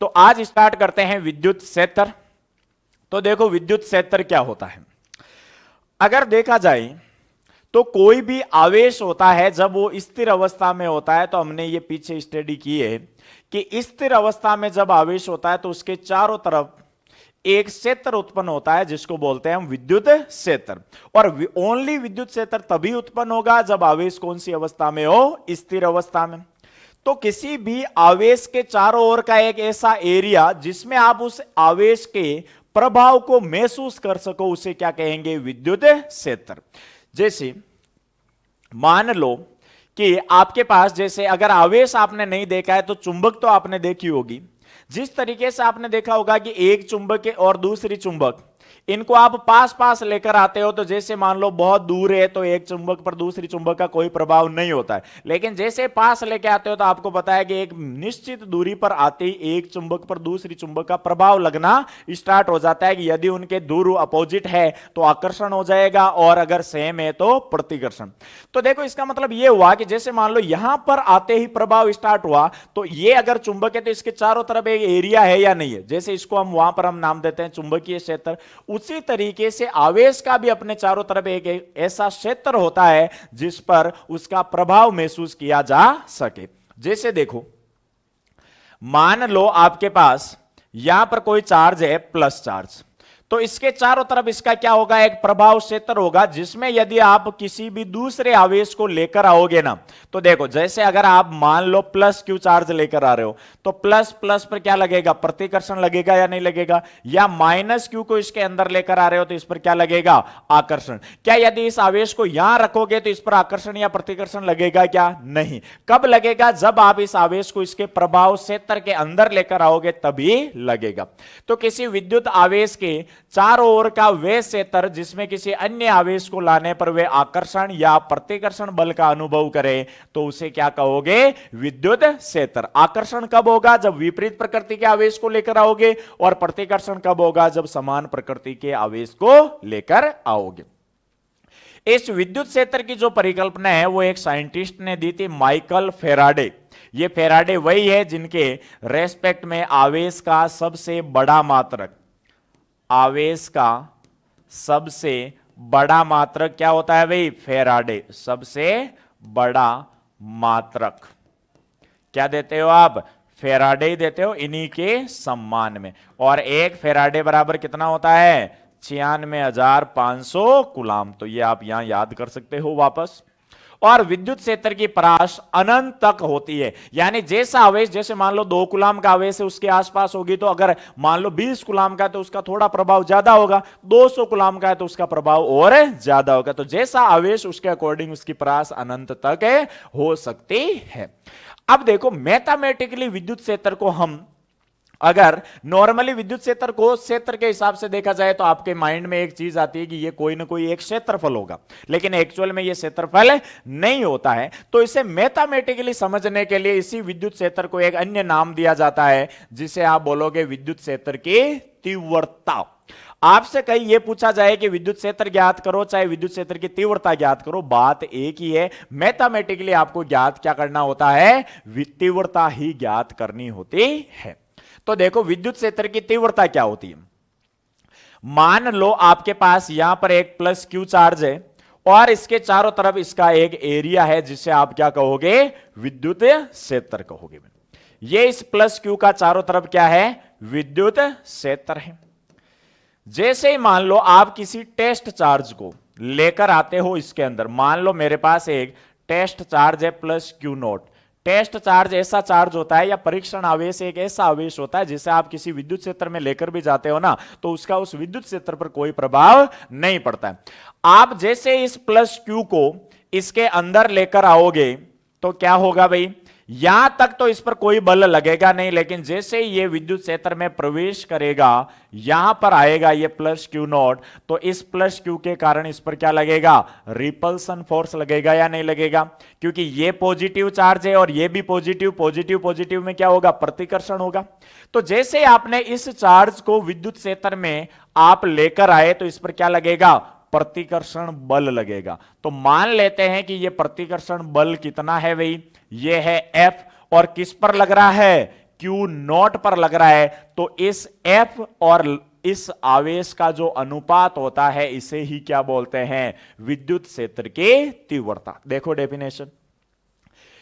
तो आज स्टार्ट करते हैं विद्युत क्षेत्र। तो देखो विद्युत क्षेत्र क्या होता है। अगर देखा जाए तो कोई भी आवेश होता है जब वो स्थिर अवस्था में होता है, तो हमने ये पीछे स्टडी की है कि स्थिर अवस्था में जब आवेश होता है तो उसके चारों तरफ एक क्षेत्र उत्पन्न होता है जिसको बोलते हैं हम विद्युत क्षेत्र। और ओनली विद्युत क्षेत्र तभी उत्पन्न होगा जब आवेश कौन सी अवस्था में हो, स्थिर अवस्था में। तो किसी भी आवेश के चारों ओर का एक ऐसा एरिया जिसमें आप उस आवेश के प्रभाव को महसूस कर सको, उसे क्या कहेंगे, विद्युत क्षेत्र। जैसे मान लो कि आपके पास, जैसे अगर आवेश आपने नहीं देखा है तो चुंबक तो आपने देखी होगी। जिस तरीके से आपने देखा होगा कि एक चुंबक और दूसरी चुंबक, इनको आप पास पास लेकर आते हो, तो जैसे मान लो बहुत दूर है तो एक चुंबक पर दूसरी चुंबक का कोई प्रभाव नहीं होता है, लेकिन जैसे पास लेके आते हो तो आपको पता है कि एक निश्चित दूरी पर आते ही एक चुंबक पर दूसरी चुंबक का प्रभाव लगना स्टार्ट हो जाता है कि यदि उनके दूर अपोजिट है तो आकर्षण हो जाएगा और अगर सेम है तो प्रतिकर्षण। तो देखो इसका मतलब यह हुआ कि जैसे मान लो यहां पर आते ही प्रभाव स्टार्ट हुआ, तो ये अगर चुंबक है तो इसके चारों तरफ एक एरिया है या नहीं है, जैसे इसको हम वहां पर हम नाम देते हैं चुंबकीय क्षेत्र। उसी तरीके से आवेश का भी अपने चारों तरफ एक ऐसा क्षेत्र होता है जिस पर उसका प्रभाव महसूस किया जा सके। जैसे देखो मान लो आपके पास यहां पर कोई चार्ज है, प्लस चार्ज, तो इसके चारों तरफ इसका क्या होगा, एक प्रभाव क्षेत्र होगा जिसमें यदि आप किसी भी दूसरे आवेश को लेकर आओगे ना, तो देखो जैसे अगर आप मान लो प्लस क्यू चार्ज लेकर आ रहे हो तो प्लस प्लस पर क्या लगेगा, प्रतिकर्षण लगेगा या नहीं लगेगा, या माइनस क्यू को इसके अंदर लेकर आ रहे हो तो इस पर क्या लगेगा, आकर्षण। क्या यदि इस आवेश को यहां रखोगे तो इस पर आकर्षण या प्रतिकर्षण लगेगा क्या, नहीं। कब लगेगा, जब आप इस आवेश को इसके प्रभाव क्षेत्र के अंदर लेकर आओगे तभी लगेगा। तो किसी विद्युत आवेश के चारों ओर का वे क्षेत्र जिसमें किसी अन्य आवेश को लाने पर वे आकर्षण या प्रतिकर्षण बल का अनुभव करे, तो उसे क्या कहोगे, विद्युत क्षेत्र। आकर्षण कब होगा, जब विपरीत प्रकृति के आवेश को लेकर आओगे, और प्रतिकर्षण कब होगा, जब समान प्रकृति के आवेश को लेकर आओगे। इस विद्युत क्षेत्र की जो परिकल्पना है वो एक साइंटिस्ट ने दी थी, माइकल फेराडे। ये फेराडे वही है जिनके रेस्पेक्ट में आवेश का सबसे बड़ा मात्रक, आवेश का सबसे बड़ा मात्रक क्या होता है भाई, फेराडे। सबसे बड़ा मात्रक क्या देते हो आप, फेराडे देते हो, इन्हीं के सम्मान में। और एक फेराडे बराबर कितना होता है, 96,500 कूलाम। तो ये आप यहां याद कर सकते हो वापस। और विद्युत क्षेत्र की परास अनंत तक होती है, यानी जैसा आवेश, जैसे मान लो 2 कूलाम का आवेश है उसके आसपास होगी, तो अगर मान लो 20 कूलाम का तो उसका थोड़ा प्रभाव ज्यादा होगा, 200 कूलाम का है तो उसका प्रभाव और ज्यादा होगा। तो जैसा आवेश उसके अकॉर्डिंग उसकी परास अनंत तक हो सकती है। अब देखो मैथमेटिकली विद्युत क्षेत्र को हम, अगर नॉर्मली विद्युत क्षेत्र को क्षेत्र के हिसाब से देखा जाए तो आपके माइंड में एक चीज आती है कि ये कोई ना कोई एक क्षेत्रफल होगा, लेकिन एक्चुअल में ये क्षेत्रफल नहीं होता है। तो इसे मैथमेटिकली समझने के लिए इसी विद्युत क्षेत्र को एक अन्य नाम दिया जाता है जिसे आप बोलोगे विद्युत क्षेत्र की तीव्रता। आपसे कहीं यह पूछा जाए कि विद्युत क्षेत्र ज्ञात करो चाहे विद्युत क्षेत्र की तीव्रता ज्ञात करो, बात एक ही है। मैथमेटिकली आपको ज्ञात क्या करना होता है, तीव्रता ही ज्ञात करनी होती है। तो देखो विद्युत क्षेत्र की तीव्रता क्या होती है। मान लो आपके पास यहां पर एक प्लस क्यू चार्ज है और इसके चारों तरफ इसका एक एरिया है जिसे आप क्या कहोगे, विद्युत क्षेत्र कहोगे। ये इस प्लस क्यू का चारों तरफ क्या है, विद्युत क्षेत्र है। जैसे ही मान लो आप किसी टेस्ट चार्ज को लेकर आते हो इसके अंदर, मान लो मेरे पास एक टेस्ट चार्ज है plus q not. Test charge ऐसा चार्ज होता है या परीक्षण आवेश एक ऐसा आवेश होता है जिसे आप किसी विद्युत क्षेत्र में लेकर भी जाते हो ना, तो उसका उस विद्युत क्षेत्र पर कोई प्रभाव नहीं पड़ता है। आप जैसे इस प्लस क्यू को इसके अंदर लेकर आओगे तो क्या होगा भाई, यहां तक तो इस पर कोई बल लगेगा नहीं, लेकिन जैसे ही ये विद्युत क्षेत्र में प्रवेश करेगा, यहां पर आएगा ये प्लस क्यू नॉट, तो इस प्लस क्यू के कारण इस पर क्या लगेगा, रिपल्सन फोर्स लगेगा या नहीं लगेगा, क्योंकि ये पॉजिटिव चार्ज है और ये भी पॉजिटिव, पॉजिटिव पॉजिटिव में क्या होगा, प्रतिकर्षण होगा। तो जैसे आपने इस चार्ज को विद्युत क्षेत्र में आप लेकर आए तो इस पर क्या लगेगा, प्रतिकर्षण बल लगेगा। तो मान लेते हैं कि यह प्रतिकर्षण बल कितना है भाई, ये है F, और किस पर लग रहा है, क्यू नॉट पर लग रहा है, तो इस एफ और इस आवेश का जो अनुपात होता है इसे ही क्या बोलते हैं, विद्युत क्षेत्र की तीव्रता। देखो डेफिनेशन,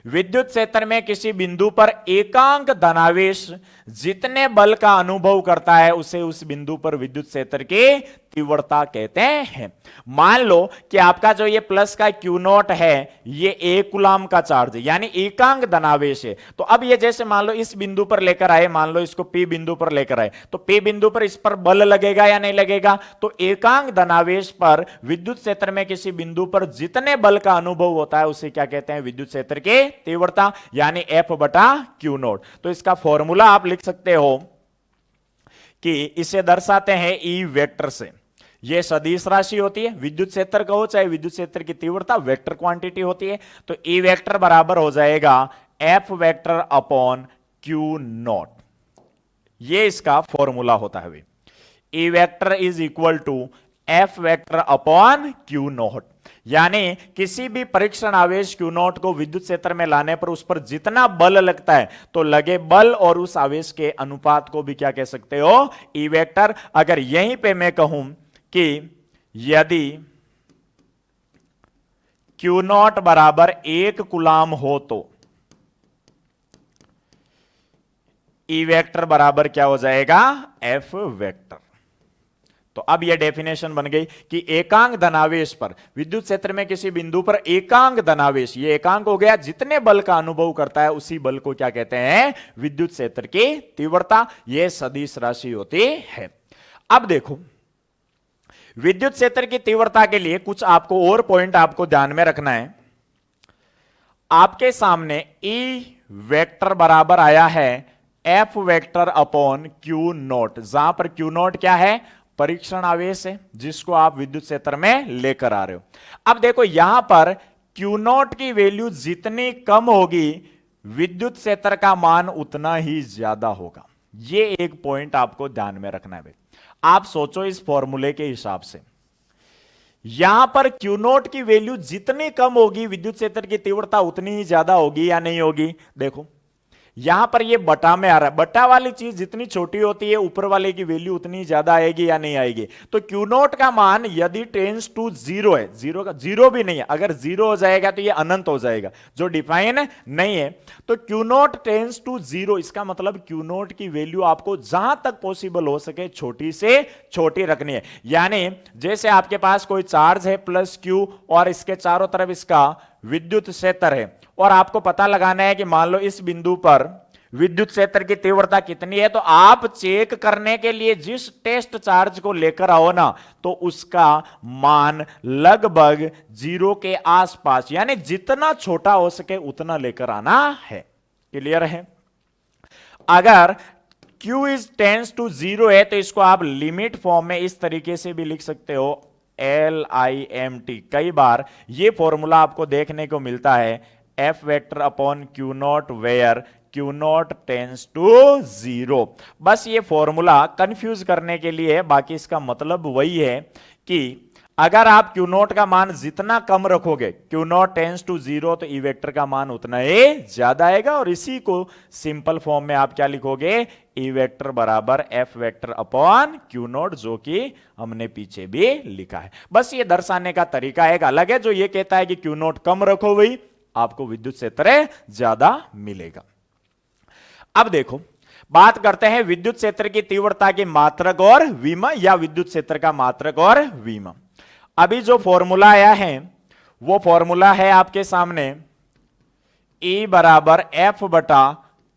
विद्युत क्षेत्र में किसी बिंदु पर एकांक धनावेश जितने बल का अनुभव करता है उसे उस बिंदु पर विद्युत क्षेत्र की तीव्रता कहते हैं। मान लो कि आपका जो ये प्लस का क्यू नॉट है ये 1 कूलम का चार्ज है, यानी एकांक धनावेश है। तो अब ये जैसे मान लो इस बिंदु पर लेकर आए, मान लो इसको पी बिंदु पर लेकर आए, तो पी बिंदु पर इस पर बल लगेगा या नहीं लगेगा, तो एकांक धनावेश पर विद्युत क्षेत्र में किसी बिंदु पर जितने बल का अनुभव होता है उसे क्या कहते हैं, विद्युत क्षेत्र की तीव्रता, यानी एफ बटा क्यू नॉट। तो इसका फॉर्मूला आप लिख सकते हो कि इसे दर्शाते हैं ई वेक्टर से। यह सदिश राशि होती है, विद्युत क्षेत्र कहो चाहे विद्युत क्षेत्र की तीव्रता वेक्टर क्वांटिटी होती है। तो ई वेक्टर बराबर हो जाएगा f vector upon q not, यह इसका फॉर्मूला होता है। E vector is equal to f vector upon q not, यानी किसी भी परीक्षण आवेश क्यू नॉट को विद्युत क्षेत्र में लाने पर उस पर जितना बल लगता है तो लगे बल और उस आवेश के अनुपात को भी क्या कह सकते हो, ई वेक्टर। अगर यहीं पे मैं कहूं कि यदि क्यू नॉट बराबर 1 कूलम हो तो ई वेक्टर बराबर क्या हो जाएगा, एफ वेक्टर। तो अब यह डेफिनेशन बन गई कि एकांक धनावेश पर विद्युत क्षेत्र में किसी बिंदु पर एकांक धनावेश, ये एकांक हो गया, जितने बल का अनुभव करता है उसी बल को क्या कहते हैं, विद्युत क्षेत्र की तीव्रता। यह सदिश राशि होती है। अब देखो विद्युत क्षेत्र की तीव्रता के लिए कुछ आपको और पॉइंट आपको ध्यान में रखना है। आपके सामने ई वेक्टर बराबर आया है f vector upon q not, जहां पर क्यू नॉट क्या है, परीक्षण आवेश है जिसको आप विद्युत क्षेत्र में लेकर आ रहे हो। अब देखो यहां पर क्यू नॉट की वैल्यू जितनी कम होगी विद्युत क्षेत्र का मान उतना ही ज्यादा होगा। यह एक पॉइंट आपको ध्यान में रखना है भाई। आप सोचो इस फॉर्मूले के हिसाब से, यहां पर क्यू नॉट की वैल्यू जितनी कम होगी विद्युत क्षेत्र की तीव्रता उतनी ही ज्यादा होगी या नहीं होगी। देखो यहां पर ये बटा में आ रहा है, बटा वाली चीज जितनी छोटी होती है ऊपर वाले की वैल्यू उतनी ज्यादा आएगी या नहीं आएगी। तो क्यू नॉट का मान यदि टेंस टू जीरो है, जीरो का जीरो भी नहीं है, अगर जीरो हो जाएगा तो ये अनंत हो जाएगा जो डिफाइन नहीं है। तो q not tends to zero, इसका मतलब क्यू नॉट की वैल्यू आपको जहां तक पॉसिबल हो सके छोटी से छोटी रखनी है। यानी जैसे आपके पास कोई चार्ज है प्लस क्यू और इसके चारों तरफ इसका विद्युत क्षेत्र है और आपको पता लगाना है कि मान लो इस बिंदु पर विद्युत क्षेत्र की तीव्रता कितनी है, तो आप चेक करने के लिए जिस टेस्ट चार्ज को लेकर आओ ना तो उसका मान लगभग जीरो के आसपास, यानी जितना छोटा हो सके उतना लेकर आना है। क्लियर है। अगर Q is tends to zero है तो इसको आप लिमिट फॉर्म में इस तरीके से भी लिख सकते हो, LIMT। कई बार ये फॉर्मूला आपको देखने को मिलता है f vector upon q not where q not tends to zero. बस ये फॉर्मूला कंफ्यूज करने के लिए है, बाकी इसका मतलब वही है कि अगर आप क्यू नॉट का मान जितना कम रखोगे q not tends to zero तो ई वेक्टर का मान उतना ही ज्यादा आएगा। और इसी को सिंपल फॉर्म में आप क्या लिखोगे, ई वेक्टर बराबर F vector upon q not, जो कि हमने पीछे भी लिखा है। बस ये दर्शाने का तरीका एक अलग है, जो ये कहता है कि क्यू नॉट कम रखो वही आपको विद्युत क्षेत्र ज्यादा मिलेगा। अब देखो बात करते हैं विद्युत क्षेत्र की तीव्रता की मात्रक और विमा, या विद्युत क्षेत्र का मात्रक और विमा। अभी जो फॉर्मूला आया है वो फॉर्मूला है आपके सामने E बराबर एफ बटा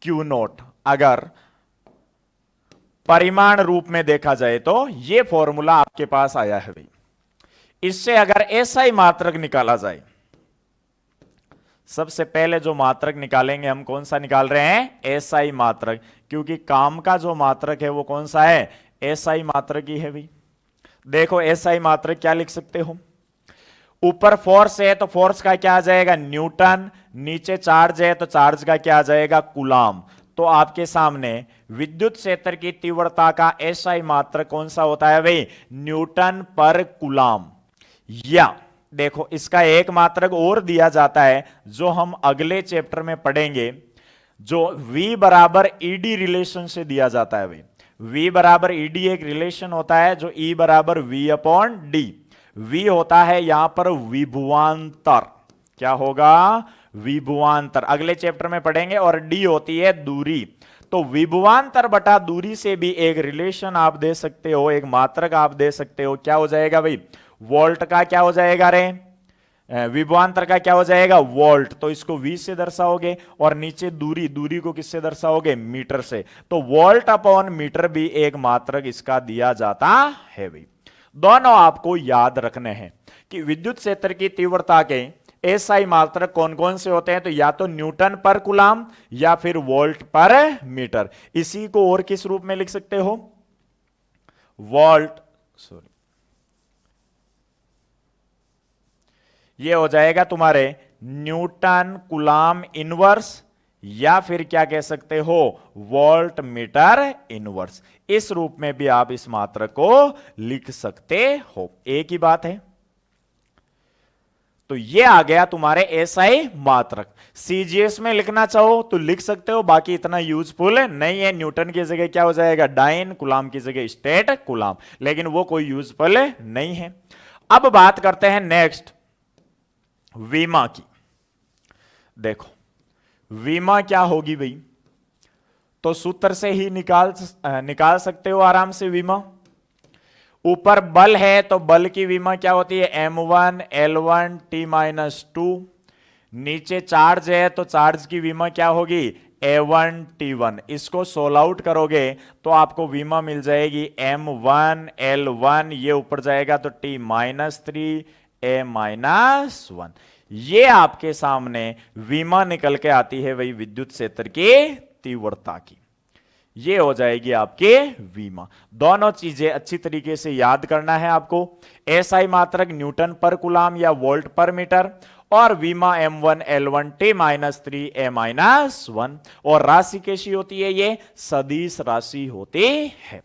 क्यू नॉट। अगर परिमाण रूप में देखा जाए तो ये फॉर्मूला आपके पास आया है भाई। इससे अगर SI मात्रक निकाला जाए, सबसे पहले जो मात्रक निकालेंगे हम कौन सा निकाल रहे हैं, SI मात्रक, क्योंकि काम का जो मात्रक है वो कौन सा है, SI मात्रक ही है भाई। देखो SI मात्रक क्या लिख सकते हो, ऊपर फोर्स है तो फोर्स का क्या आ जाएगा, न्यूटन, नीचे चार्ज है तो चार्ज का क्या आ जाएगा, कूलम। तो आपके सामने विद्युत क्षेत्र की तीव्रता का SI मात्रक कौन सा होता है भाई, न्यूटन पर कूलम। या देखो इसका एक मात्रक और दिया जाता है जो हम अगले चैप्टर में पढ़ेंगे, जो V बराबर ईडी रिलेशन से दिया जाता है भाई। V बराबर ईडी एक रिलेशन होता है जो E बराबर V अपॉन डी। V होता है यहां पर विभवांतर, क्या होगा, विभवांतर, अगले चैप्टर में पढ़ेंगे। और D होती है दूरी। तो विभवांतर बटा दूरी से भी एक रिलेशन आप दे सकते हो, एक मात्रक आप दे सकते हो। क्या हो जाएगा भाई, वोल्ट का क्या हो जाएगा रे, विभवांतर का क्या हो जाएगा, वोल्ट। तो इसको V से दर्शाओगे और नीचे दूरी, दूरी को किससे दर्शाओगे, मीटर से। तो वोल्ट अपॉन मीटर भी एक मात्रक इसका दिया जाता है भाई। दोनों आपको याद रखने हैं कि विद्युत क्षेत्र की तीव्रता के एसआई मात्रक कौन कौन से होते हैं। तो या तो न्यूटन पर कूलाम या फिर वोल्ट पर मीटर। इसी को और किस रूप में लिख सकते हो, वोल्ट, सॉरी, ये हो जाएगा तुम्हारे न्यूटन कूलाम इनवर्स, या फिर क्या कह सकते हो, वोल्ट मीटर इनवर्स। इस रूप में भी आप इस मात्रक को लिख सकते हो, एक ही बात है। तो ये आ गया तुम्हारे एसआई मात्रक। सीजीएस में लिखना चाहो तो लिख सकते हो, बाकी इतना यूजफुल नहीं है। न्यूटन की जगह क्या हो जाएगा, डाइन, कूलाम की जगह स्टेट कूलाम, लेकिन वो कोई यूजफुल नहीं है। अब बात करते हैं नेक्स्ट वीमा की। देखो वीमा क्या होगी भाई, तो सूत्र से ही निकाल सकते हो आराम से वीमा। ऊपर बल है तो बल की विमा क्या होती है, m1 L1 T-2। नीचे चार्ज है तो चार्ज की विमा क्या होगी, A1 T1। इसको सोल आउट करोगे तो आपको विमा मिल जाएगी m1 L1, ये ऊपर जाएगा तो T-3 A-1। ये आपके सामने विमा निकल के आती है वही विद्युत क्षेत्र की तीव्रता की। ये हो जाएगी आपके वीमा। दोनों चीजें अच्छी तरीके से याद करना है आपको। एसआई मात्रक न्यूटन पर कूलाम या वोल्ट पर मीटर, और वीमा m1 L1 T-3 A-1। और राशि कैसी होती है, ये सदिश राशि होती है।